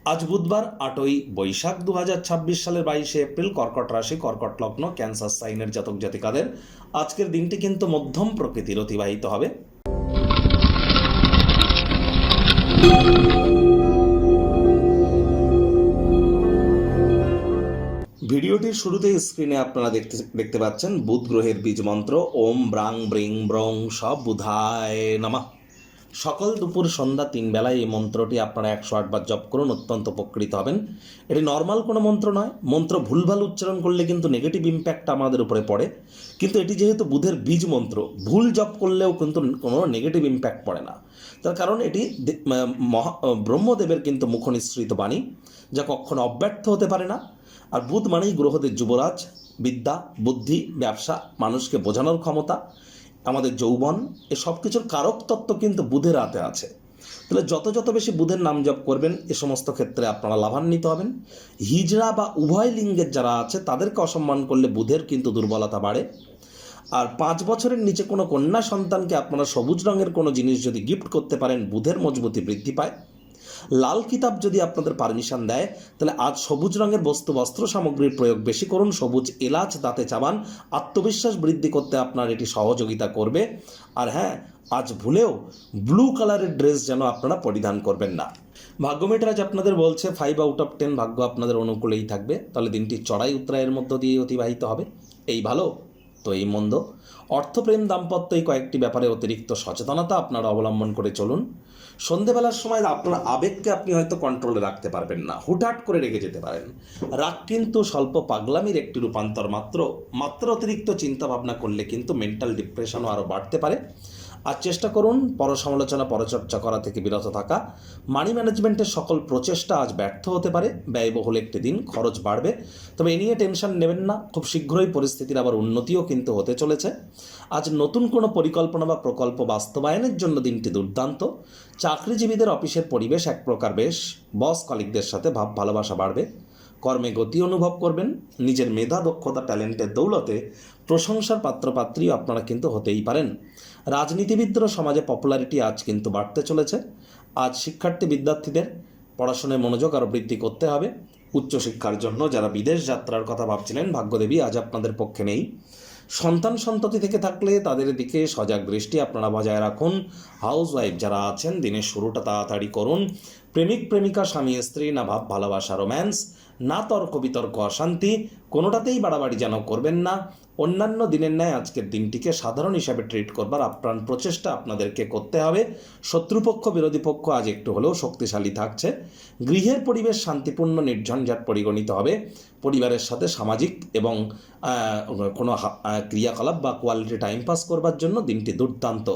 আজ বুধবার 8ই বৈশাখ 2026 সালের 22শে এপ্রিল, কর্কট রাশি, কর্কট লগ্ন, ক্যান্সার সাইনের জাতক জাতিকাদের আজকের দিনটি কিন্তু মধ্যম প্রকৃতির অতিবাহিত হবে। ভিডিওটির শুরুতেই স্ক্রিনে আপনারা দেখতে পাচ্ছেন বুধ গ্রহের বীজ মন্ত্র ওম ব্রাং ব্রিং ব্রং সব বুধায় নমঃ। সকাল দুপুর সন্ধ্যা 3 বেলায় এই মন্ত্রটি আপনারা 108 বার জপ করুন, অত্যন্ত উপকৃত হবেন। এটি নর্মাল কোনো মন্ত্র নয়, মন্ত্র ভুলভাল উচ্চারণ করলে কিন্তু নেগেটিভ ইম্প্যাক্ট আমাদের উপরে পড়ে, কিন্তু এটি যেহেতু বুধের বীজ মন্ত্র, ভুল জপ করলেও কিন্তু কোনো নেগেটিভ ইম্প্যাক্ট পড়ে না। তার কারণ এটি ব্রহ্মদেবের কিন্তু মুখনিসৃত বাণী, যা কখনো অব্যর্থ হতে পারে না। আর বুধ মানেই গ্রহদের যুবরাজ, বিদ্যা, বুদ্ধি, ব্যবসা, মানুষকে বোঝানোর ক্ষমতা, আমাদের যৌবন, এ সব কিছুর কারক তত্ত্ব কিন্তু বুধের হাতে আছে। তাহলে যত বেশি বুধের নাম জপ করবেন এ সমস্ত ক্ষেত্রে আপনারা লাভান্বিত হবেন। হিজড়া বা উভয় লিঙ্গের যারা আছে তাদেরকে অসম্মান করলে বুধের কিন্তু দুর্বলতা বাড়ে। আর 5 বছরের নিচে কোনো কন্যা সন্তানকে আপনারা সবুজ রঙের কোনো জিনিস যদি গিফট করতে পারেন, বুধের মজবুতি বৃদ্ধি পায়। লাল কিতাব যদি আপনাদের পারমিশন দেয়, তাহলে আজ সবুজ রঙের বস্ত্র সামগ্রীর প্রয়োগ বেশি করুন। সবুজ এলাচ দাঁতে চাবান, আত্মবিশ্বাস বৃদ্ধি করতে আপনার এটি সহযোগিতা করবে। আর হ্যাঁ, আজ ভুলেও ব্লু কালারের ড্রেস যেন আপনারা পরিধান করবেন না। ভাগ্য মিটার আজ আপনাদের বলছে 5 আউট অফ 10 ভাগ্য আপনাদের অনুকূলেই থাকবে। তাহলে দিনটি চড়াই উত্তরায়ের মধ্য দিয়ে অতিবাহিত হবে। এই ভালো তো এই মন্দ, অর্থপ্রেম, দাম্পত্য, এই কয়েকটি ব্যাপারে অতিরিক্ত সচেতনতা আপনারা অবলম্বন করে চলুন। সন্ধেবেলার সময় আপনার আবেগকে আপনি হয়তো কন্ট্রোলে রাখতে পারবেন না, হুটহাট করে রেগে যেতে পারেন। রাগ কিন্তু স্বল্প পাগলামির একটি রূপান্তর মাত্র অতিরিক্ত চিন্তা ভাবনা করলে কিন্তু মেন্টাল ডিপ্রেশনও আরও বাড়তে পারে। আর চেষ্টা করুন পরসমালোচনা, পরচর্চা করা থেকে বিরত থাকা। মানি ম্যানেজমেন্টের সকল প্রচেষ্টা আজ ব্যর্থ হতে পারে। ব্যয়বহুল একটি দিন, খরচ বাড়বে, তবে এ নিয়ে টেনশন নেবেন না। খুব শীঘ্রই পরিস্থিতির আবার উন্নতিও কিন্তু হতে চলেছে। আজ নতুন কোনো পরিকল্পনা বা প্রকল্প বাস্তবায়নের জন্য দিনটি দুর্দান্ত। চাকরিজীবীদের অফিসের পরিবেশ এক প্রকার বেশ, বস কলিগদের সাথে ভাব ভালোবাসা বাড়বে। কর্মে গতি অনুভব করবেন। নিজের মেধা, দক্ষতা, ট্যালেন্টের দৌলতে প্রশংসার পাত্রপাত্রীও আপনারা কিন্তু হতেই পারেন। রাজনীতিবিদরা সমাজে পপুলারিটি আজ কিন্তু বাড়তে চলেছে। আজ শিক্ষার্থী বিদ্যার্থীদের পড়াশোনায় মনোযোগ আরও বৃদ্ধি করতে হবে। উচ্চশিক্ষার জন্য যারা বিদেশ যাত্রার কথা ভাবছিলেন, ভাগ্যদেবী আজ আপনাদের পক্ষে নেই। সন্ততি থেকে থাকলে তাদের দিকে সজাগ দৃষ্টি আপনারা বজায় রাখুন। হাউসওয়াইফ যারা আছেন, দিনের শুরুটা তাড়াতাড়ি করুন। প্রেমিক প্রেমিকা, স্বামী স্ত্রী, না ভাব ভালোবাসা, রোম্যান্স, না তর্ক বিতর্ক, অশান্তি, কোনোটাতেই বাড়াবাড়ি যেন করবেন না। অন্যান্য দিনের ন্যায় আজকের দিনটিকে সাধারণ হিসাবে ট্রিট করবার আপ্রাণ প্রচেষ্টা আপনাদেরকে করতে হবে। শত্রুপক্ষ, বিরোধী পক্ষ আজ একটু হলেও শক্তিশালী থাকছে। গৃহের পরিবেশ শান্তিপূর্ণ, নির্ঝঞ্ঝাট পরিগণিত হবে। পরিবারের সাথে সামাজিক এবং কোনো ক্রিয়াকলাপ বা কোয়ালিটি টাইম পাস করবার জন্য দিনটি দুর্দান্ত।